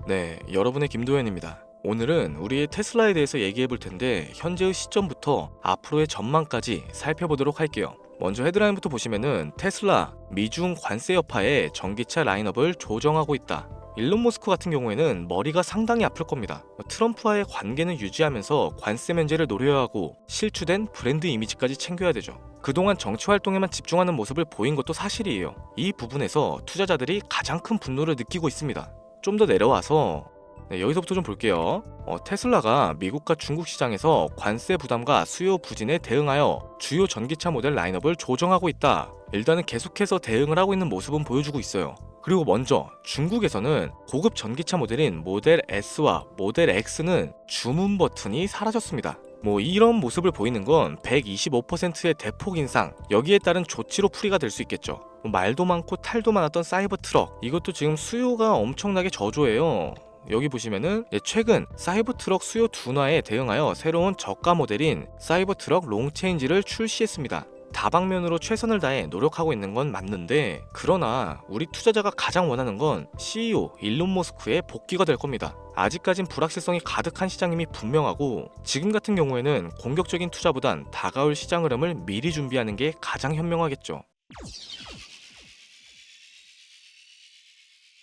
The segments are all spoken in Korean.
네, 여러분의 김도현입니다. 오늘은 우리의 테슬라에 대해서 얘기해 볼 텐데 현재의 시점부터 앞으로의 전망까지 살펴보도록 할게요. 먼저 헤드라인부터 보시면은 테슬라 미중 관세 여파에 전기차 라인업을 조정하고 있다. 일론 머스크 같은 경우에는 머리가 상당히 아플 겁니다. 트럼프와의 관계는 유지하면서 관세 면제를 노려야 하고 실추된 브랜드 이미지까지 챙겨야 되죠. 그동안 정치 활동에만 집중하는 모습을 보인 것도 사실이에요. 이 부분에서 투자자들이 가장 큰 분노를 느끼고 있습니다. 좀 더 내려와서 여기서부터 좀 볼게요. 테슬라가 미국과 중국 시장에서 관세 부담과 수요 부진에 대응하여 주요 전기차 모델 라인업을 조정하고 있다. 일단은 계속해서 대응을 하고 있는 모습은 보여주고 있어요. 그리고 먼저 중국에서는 고급 전기차 모델인 모델 S와 모델 X는 주문 버튼이 사라졌습니다. 이런 모습을 보이는 건 125%의 대폭 인상, 여기에 따른 조치로 풀이가 될 수 있겠죠. 말도 많고 탈도 많았던 사이버 트럭, 이것도 지금 수요가 엄청나게 저조해요. 여기 보시면은 최근 사이버 트럭 수요 둔화에 대응하여 새로운 저가 모델인 사이버 트럭 롱체인지를 출시했습니다. 다방면으로 최선을 다해 노력하고 있는 건 맞는데, 그러나 우리 투자자가 가장 원하는 건 CEO 일론 머스크의 복귀가 될 겁니다. 아직까진 불확실성이 가득한 시장임이 분명하고, 지금 같은 경우에는 공격적인 투자보단 다가올 시장 흐름을 미리 준비하는 게 가장 현명하겠죠.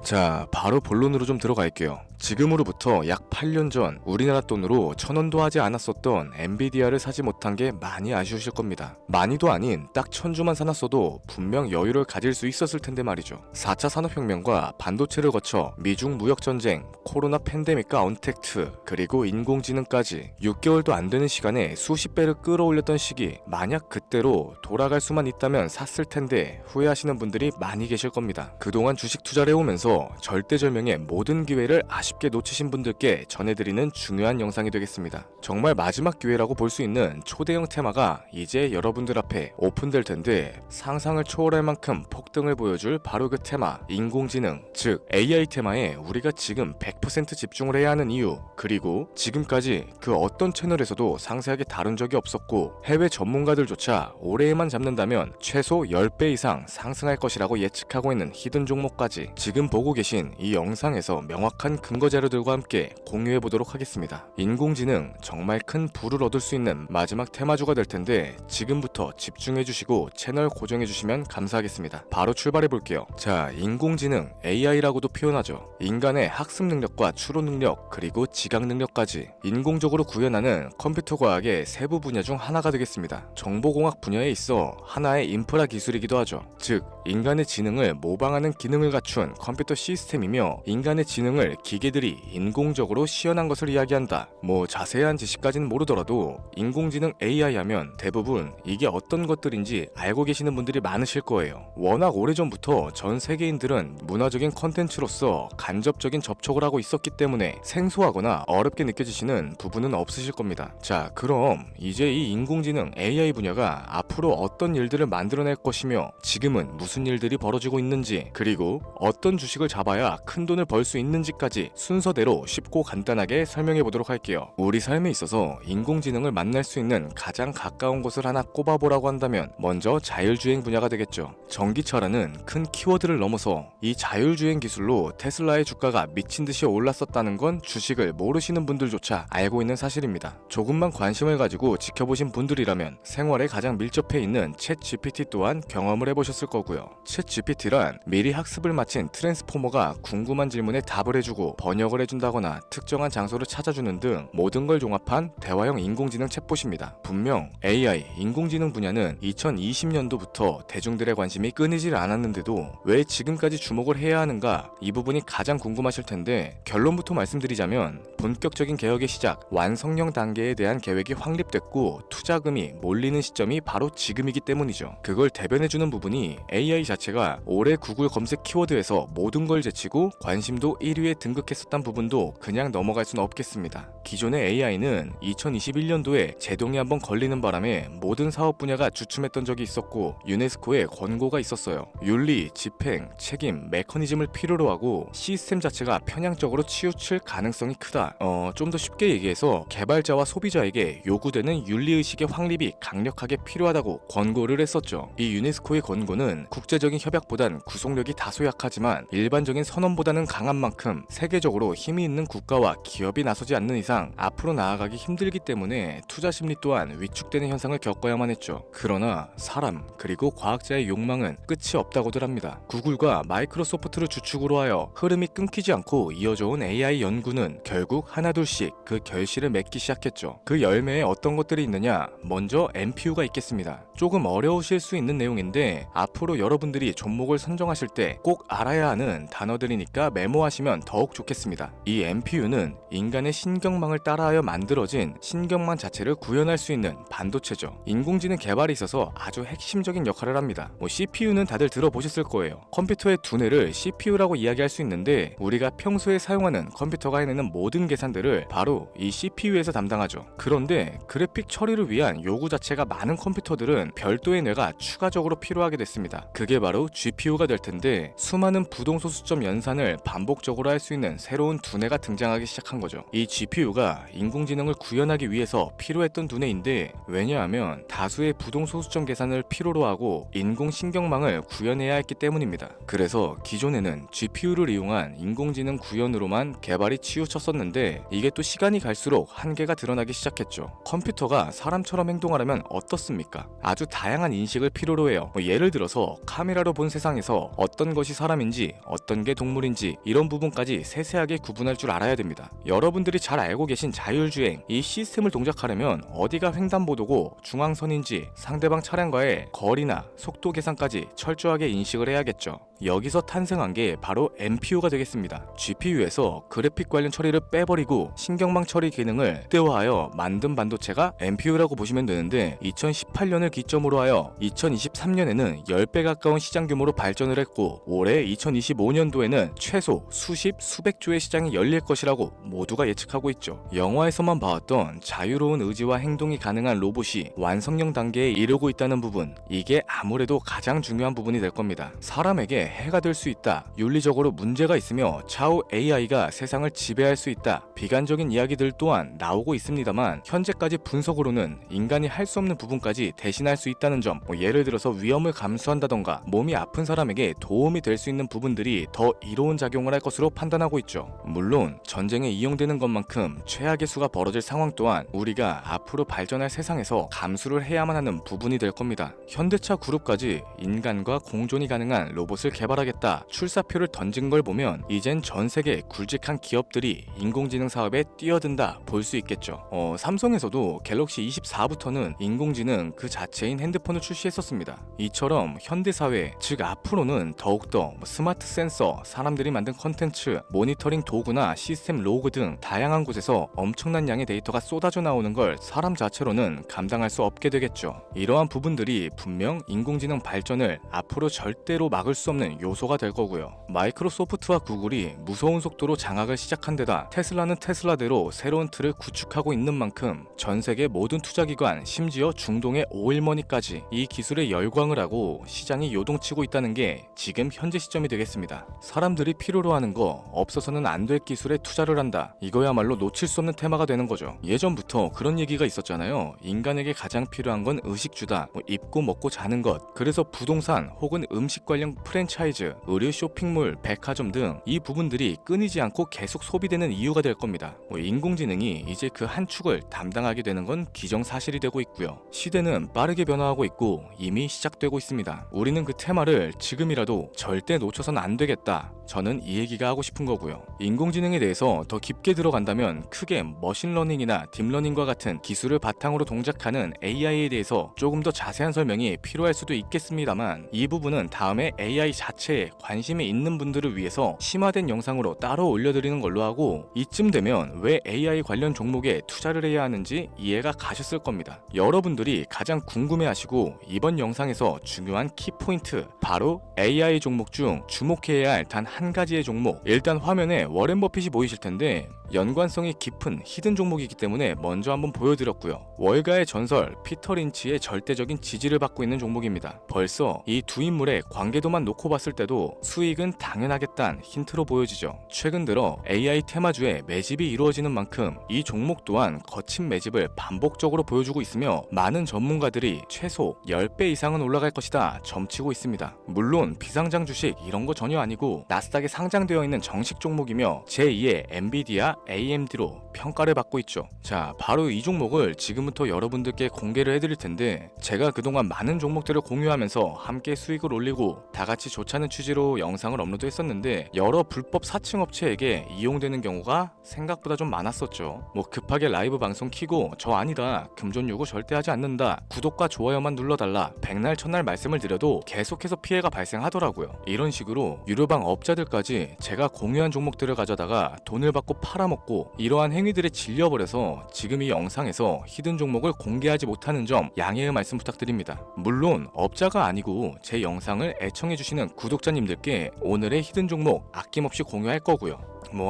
자, 바로 본론으로 좀 들어갈게요. 지금으로부터 약 8년 전 우리나라 돈으로 1000원도 하지 않았었던 엔비디아를 사지 못한 게 많이 아쉬우실 겁니다. 많이도 아닌 딱 1000주만 사놨어도 분명 여유를 가질 수 있었을 텐데 말이죠. 4차 산업혁명과 반도체를 거쳐 미중 무역전쟁, 코로나 팬데믹과 언택트, 그리고 인공지능까지 6개월도 안 되는 시간에 수십 배를 끌어올렸던 시기, 만약 그때로 돌아갈 수만 있다면 샀을 텐데 후회하시는 분들이 많이 계실 겁니다. 그동안 주식 투자를 해오면서 절대절명의 모든 기회를 아쉽게 놓치신 분들께 전해드리는 중요한 영상이 되겠습니다. 정말 마지막 기회라고 볼 수 있는 초대형 테마가 이제 여러분들 앞에 오픈될 텐데, 상상을 초월할 만큼 폭등을 보여줄 바로 그 테마, 인공지능, 즉 AI 테마에 우리가 지금 100% 집중을 해야 하는 이유, 그리고 지금까지 그 어떤 채널에서도 상세하게 다룬 적이 없었고 해외 전문가들조차 올해에만 잡는다면 최소 10배 이상 상승할 것이라고 예측하고 있는 히든 종목까지 지금 보고 계신 이 영상에서 명확한 근거 자료들과 함께 공유해 보도록 하겠습니다. 인공지능 정말 큰 부를 얻을 수 있는 마지막 테마주가 될 텐데 지금부터 집중해 주시고 채널 고정해 주시면 감사하겠습니다. 바로 출발해 볼게요. 자, 인공지능 AI라고도 표현하죠. 인간의 학습 능력과 추론 능력, 그리고 지각 능력까지 인공적으로 구현하는 컴퓨터 과학의 세부 분야 중 하나가 되겠습니다. 정보공학 분야에 있어 하나의 인프라 기술이기도 하죠. 즉 인간의 지능을 모방하는 기능을 갖춘 컴퓨터 시스템이며, 인간의 지능을 기계들이 인공적으로 시연한 것을 이야기한다. 자세한 지식까지는 모르더라도 인공지능 AI 하면 대부분 이게 어떤 것들인지 알고 계시는 분들이 많으실 거예요. 워낙 오래전부터 전 세계인들은 문화적인 컨텐츠로서 간접적인 접촉을 하고 있었기 때문에 생소하거나 어렵게 느껴지시는 부분은 없으실 겁니다. 자, 그럼 이제 이 인공지능 AI 분야가 앞으로 어떤 일들을 만들어낼 것이며 지금은 무슨 일들이 벌어지고 있는지, 그리고 어떤 주식을 잡아야 큰 돈을 벌 수 있는지까지 순서대로 쉽고 간단하게 설명해 보도록 할게요. 우리 삶에 있어서 인공지능을 만날 수 있는 가장 가까운 곳을 하나 꼽아보라고 한다면 먼저 자율주행 분야가 되겠죠. 전기차라는 큰 키워드를 넘어서 이 자율주행 기술로 테슬라의 주가가 미친듯이 올랐었다는 건 주식을 모르시는 분들조차 알고 있는 사실입니다. 조금만 관심을 가지고 지켜보신 분들이라면 생활에 가장 밀접해 있는 챗 GPT 또한 경험을 해보셨을 거고요. 챗 GPT란 미리 학습을 마친 트랜스포머가 궁금한 질문에 답을 해주고 번역을 해준다거나 특정한 장소를 찾아주는 등 모든 걸 종합한 대화형 인공지능 챗봇입니다. 분명 AI, 인공지능 분야는 2020년도부터 대중들의 관심이 끊이질 않았는데도 왜 지금까지 주목을 해야 하는가, 이 부분이 가장 궁금하실 텐데, 결론부터 말씀드리자면 본격적인 개혁의 시작, 완성형 단계에 대한 계획이 확립됐고 투자금이 몰리는 시점이 바로 지금이기 때문이죠. 그걸 대변해주는 부분이 AI 자체가 올해 구글 검색 키워드에서 모든 걸 제치고 관심도 1위에 등극했었던 부분도 그냥 넘어갈 수는 없겠습니다. 기존의 AI는 2021년도에 제동이 한번 걸리는 바람에 모든 사업 분야가 주춤했던 적이 있었고 유네스코의 권고가 있었어요. 윤리, 집행, 책임, 메커니즘을 필요로 하고 시스템 자체가 편향적으로 치우칠 가능성이 크다. 좀 더 쉽게 얘기해서 개발자와 소비자에게 요구되는 윤리의식의 확립이 강력하게 필요하다고 권고를 했었죠. 이 유네스코의 권고는 국제적인 협약보단 구속력이 다소 약하지만 일반적인 선언보다는 강한 만큼 세계적으로 힘이 있는 국가와 기업이 나서지 않는 이상 앞으로 나아가기 힘들기 때문에 투자 심리 또한 위축되는 현상을 겪어야만 했죠. 그러나 사람 그리고 과학자의 욕망은 끝이 없다고들 합니다. 구글과 마이크로소프트를 주축으로 하여 흐름이 끊기지 않고 이어져온 AI 연구는 결국 하나둘씩 그 결실을 맺기 시작했죠. 그 열매에 어떤 것들이 있느냐? 먼저 NPU가 있겠습니다. 조금 어려우실 수 있는 내용인데 앞으로 여러분들이 종목을 선정하실 때 꼭 알아야 하는 단어들이니까 메모하시면 더욱 좋겠습니다. 이 NPU는 인간의 신경망을 따라하여 만들어진 신경망 자체를 구현할 수 있는 반도체죠. 인공지능 개발에 있어서 아주 핵심적인 역할을 합니다. CPU는 다들 들어보셨을 거예요. 컴퓨터의 두뇌를 CPU라고 이야기할 수 있는데 우리가 평소에 사용하는 컴퓨터가 해내는 모든 계산들을 바로 이 CPU에서 담당하죠. 그런데 그래픽 처리를 위한 요구 자체가 많은 컴퓨터들은 별도의 뇌가 추가적으로 필요하게 됐습니다. 그게 바로 GPU가 될 텐데 수많은 부동소수점 연산을 반복적으로 할 수 있는 새로운 두뇌가 등장하기 시작한 거죠. 이 GPU가 인공지능을 구현하기 위해서 필요했던 두뇌인데 왜냐하면 다수의 부동소수점 계산을 필요로 하고 인공신경망을 구현해야 했기 때문입니다. 그래서 기존에는 GPU를 이용한 인공지능 구현으로만 개발이 치우쳤었는데 이게 또 시간이 갈수록 한계가 드러나기 시작했죠. 컴퓨터가 사람처럼 행동하려면 어떻습니까? 아주 다양한 인식을 필요로 해요. 예를 들어서 카메라로 본 세상에서 어떤 것이 사람인지 어떤 게 동물인지 이런 부분까지 세세하게 구분할 줄 알아야 됩니다. 여러분들이 잘 알고 계신 자율주행 이 시스템을 동작하려면 어디가 횡단보도고 중앙선인지 상대방 차량과의 거리나 속도 계산까지 철저하게 인식을 해야겠죠. 여기서 탄생한 게 바로 NPU가 되겠습니다. GPU에서 그래픽 관련 처리를 빼버리고 신경망 처리 기능을 극대화하여 만든 반도체가 NPU라고 보시면 되는데 2018년을 기점으로 하여 2023년에는 10배 가까운 시장 규모로 발전을 했고 올해 2025년도에는 최소 수십 수백 조의 시장이 열릴 것이라고 모두가 예측하고 있죠. 영화에서만 봐왔던 자유로운 의지와 행동이 가능한 로봇이 완성형 단계에 이르고 있다는 부분, 이게 아무래도 가장 중요한 부분이 될 겁니다. 사람에게 해가 될 수 있다, 윤리적으로 문제가 있으며 차후 AI가 세상을 지배할 수 있다, 비관적인 이야기들 또한 나오고 있습니다만 현재까지 분석으로는 인간이 할 수 없는 부분까지 대신할 수 있다는 점, 예를 들어서 위험을 감수한다던가 몸이 아픈 사람에게 도움이 될 수 있는 부분들이 더 이로운 작용을 할 것으로 판단하고 있죠. 물론 전쟁에 이용되는 것만큼 최악의 수가 벌어질 상황 또한 우리가 앞으로 발전할 세상에서 감수를 해야만 하는 부분이 될 겁니다. 현대차 그룹까지 인간과 공존이 가능한 로봇을 개발하겠다 출사표를 던진 걸 보면 이젠 전 세계 굵직한 기업들이 인공지능 사업에 뛰어든다 볼 수 있겠죠. 삼성에서도 갤럭시 24부터는 인공지능 그 자체인 핸드폰을 출시했었습니다. 이처럼 현대사회, 즉 앞으로는 더욱더 스마트 센서, 사람들이 만든 컨텐츠, 모니터링 도구나 시스템 로그 등 다양한 곳에서 엄청난 양의 데이터가 쏟아져 나오는 걸 사람 자체로는 감당할 수 없게 되겠죠. 이러한 부분들이 분명 인공지능 발전을 앞으로 절대로 막을 수 없는 요소가 될 거고요. 마이크로소프트와 구글이 무서운 속도로 장악을 시작한 데다 테슬라는 테슬라대로 새로운 틀을 구축하고 있는 만큼 전 세계 모든 투자기관, 심지어 중동의 오일머니까지 이 기술에 열광을 하고 시장이 요동치고 있다는 게 지금 현재 시점이 되겠습니다. 사람들이 필요로 하는 거, 없어서는 안 될 기술에 투자를 한다. 이거야말로 놓칠 수 없는 테마가 되는 거죠. 예전부터 그런 얘기가 있었잖아요. 인간에게 가장 필요한 건 의식주다. 입고 먹고 자는 것. 그래서 부동산 혹은 음식 관련 프랜차이즈, 의류 쇼핑몰, 백화점 등 이 부분들이 끊이지 않고 계속 소비되는 이유가 될 겁니다. 인공지능이 이제 그 한 축을 담당하게 되는 건 기정사실이 되고 있고요. 시대는 빠르게 변화하고 있고 이미 시작되고 있습니다. 우리는 그 테마를 지금이라도 절대 놓쳐선 안 되겠다. 저는 이 얘기가 하고 싶은 거고요. 인공지능에 대해서 더 깊게 들어간다면 크게 머신러닝이나 딥러닝과 같은 기술을 바탕으로 동작하는 AI에 대해서 조금 더 자세한 설명이 필요할 수도 있겠습니다만 이 부분은 다음에 AI 자체에 관심이 있는 분들을 위해서 심화된 영상으로 따로 올려드리는 걸로 하고 이쯤 되면 왜 AI 관련 종목에 투자를 해야 하는지 이해가 가셨을 겁니다. 여러분들이 가장 궁금해하시고 이번 영상에서 중요한 키포인트, 바로 AI 종목 중 주목해야 할 단 한 가지의 종목. 일단 화면에 워렌 버핏이 보이실 텐데 연관성이 깊은 히든 종목이기 때문에 먼저 한번 보여드렸고요. 월가의 전설 피터 린치의 절대적인 지지를 받고 있는 종목입니다. 벌써 이 두 인물의 관계도만 놓고 봤을 때도 수익은 당연하겠다는 힌트로 보여지죠. 최근 들어 AI 테마주에 매집이 이루어지는 만큼 이 종목 또한 거친 매집을 반복적으로 보여주고 있으며 많은 전문가들이 최소 10배 이상은 올라갈 것이다 점치고 있습니다. 물론 비상장 주식 이런 거 전혀 아니고 나스닥에 상장되어 있는 정식 종목이며 제2의 엔비디아 AMD로 평가를 받고 있죠. 자, 바로 이 종목을 지금부터 여러분들께 공개를 해드릴 텐데 제가 그동안 많은 종목들을 공유하면서 함께 수익을 올리고 다같이 좋자는 취지로 영상을 업로드했었는데 여러 불법 사칭 업체에게 이용되는 경우가 생각보다 좀 많았었죠. 뭐 급하게 라이브 방송 키고 저 아니다, 금전 요구 절대 하지 않는다, 구독과 좋아요만 눌러달라, 백날 첫날 말씀을 드려도 계속해서 피해가 발생하더라고요. 이런 식으로 유료방 업자들까지 제가 공유한 종목들을 가져다가 돈을 받고 팔아먹고 이러한 행위들에 질려버려서 지금 이 영상에서 히든 종목을 공개하지 못하는 점 양해의 말씀 부탁드립니다. 물론 업자가 아니고 제 영상을 애청해주시는 구독자님들께 오늘의 히든 종목 아낌없이 공유할 거고요.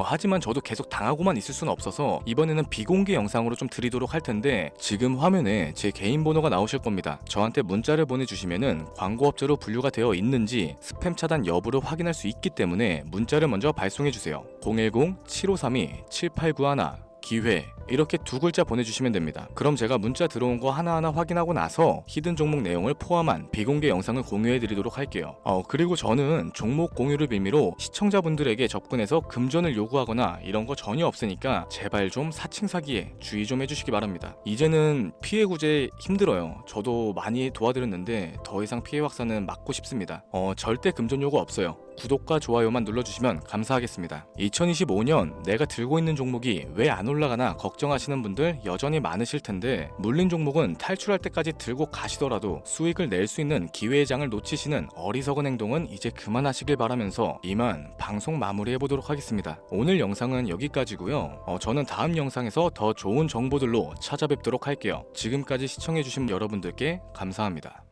하지만 저도 계속 당하고만 있을 수는 없어서 이번에는 비공개 영상으로 좀 드리도록 할 텐데 지금 화면에 제 개인 번호가 나오실 겁니다. 저한테 문자를 보내주시면은 광고업자로 분류가 되어 있는지 스팸 차단 여부를 확인할 수 있기 때문에 문자를 먼저 발송해주세요. 010-7532-7891 기회 이렇게 두 글자 보내주시면 됩니다. 그럼 제가 문자 들어온 거 하나하나 확인하고 나서 히든 종목 내용을 포함한 비공개 영상을 공유해드리도록 할게요. 그리고 저는 종목 공유를 빌미로 시청자분들에게 접근해서 금전을 요구하거나 이런 거 전혀 없으니까 제발 좀 사칭 사기에 주의 좀 해주시기 바랍니다. 이제는 피해 구제 힘들어요. 저도 많이 도와드렸는데 더 이상 피해 확산은 막고 싶습니다. 절대 금전 요구 없어요. 구독과 좋아요만 눌러주시면 감사하겠습니다. 2025년 내가 들고 있는 종목이 왜 안 올라가나 걱정하시는 분들 여전히 많으실 텐데 물린 종목은 탈출할 때까지 들고 가시더라도 수익을 낼 수 있는 기회의 장을 놓치시는 어리석은 행동은 이제 그만하시길 바라면서 이만 방송 마무리해보도록 하겠습니다. 오늘 영상은 여기까지고요. 저는 다음 영상에서 더 좋은 정보들로 찾아뵙도록 할게요. 지금까지 시청해주신 여러분들께 감사합니다.